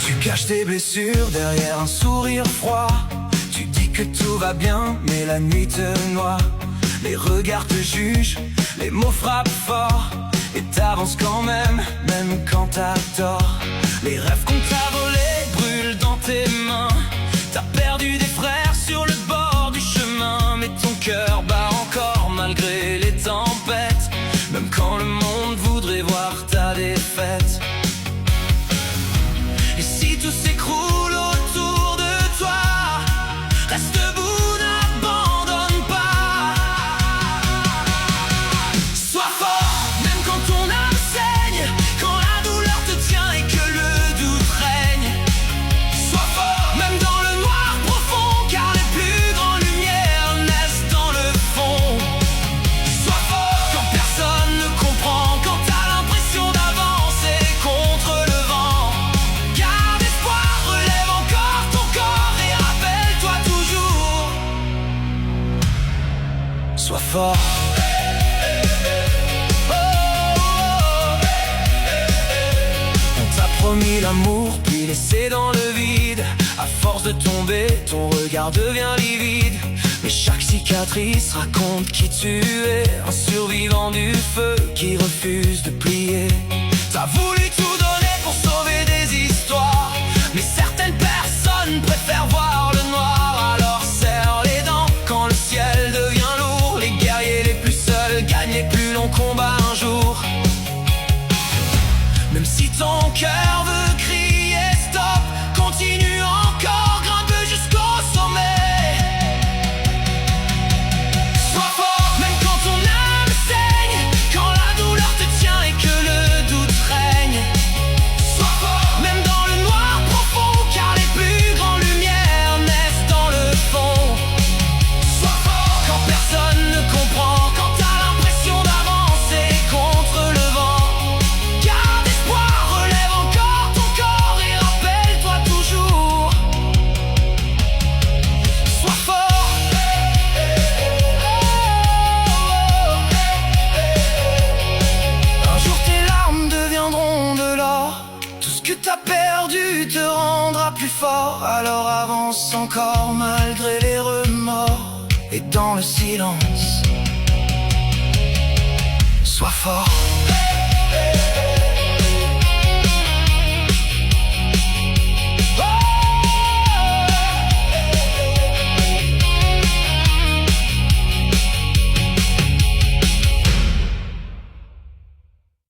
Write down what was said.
Tu caches tes blessures derrière un sourire froid. Tu dis que tout va bien, mais la nuit te noie. Les regards te jugent, les mots frappent fort. Et t'avances quand même quand t'as tort. Les rêves qu'on t'a volés brûlent dans tes mains. T'as perdu des frères sur le bord du chemin. Mais ton cœur bat encore malgré les tempêtes. Même quand le monde voudrait voir ta défaite. Et si tout s'écroule autour de toi, reste debout, n'abandonne pas. Sois fort, même quand ton âme saigne, quand la douleur te tient et que le doute règne. Sois fort, même dans le noir profond, car les plus grandes lumières naissent dans le fond. Sois fort, quand personne ne comprend, quand t'as l'impression d'avancer contre le vent. Garde espoir, relève encore ton corps et rappelle-toi toujours. Sois fort. On t'a promis l'amour, puis laissé dans le vide. À force de tomber, ton regard devient livide. Mais chaque cicatrice raconte qui tu es. Un survivant du feu qui refuse de plier. T'as voulu tout donner pour sauver des histoires, mais certaines personnes préfèrent voir le noir. Alors serre les dents quand le ciel devient lourd. Les guerriers les plus seuls gagnent les plus longs combats un jour. Même si ton cœur veut crier stop, continue encore, grimpe jusqu'au sommet. Sois fort, même quand ton âme saigne, quand la douleur te tient et que le doute règne. Sois fort, même dans le noir profond, car les plus grandes lumières naissent dans le fond. Sois fort, quand personne ne comprend, quand t'as l'impression d'avancer contre le vent. Garde espoir, relève encore ton corps et rappelle-toi toujours. Sois fort. Un jour tes larmes deviendront de l'or. Tout ce que t'as perdu te rendra plus fort. Alors avance encore malgré les remords. Et dans le silence, sois fort.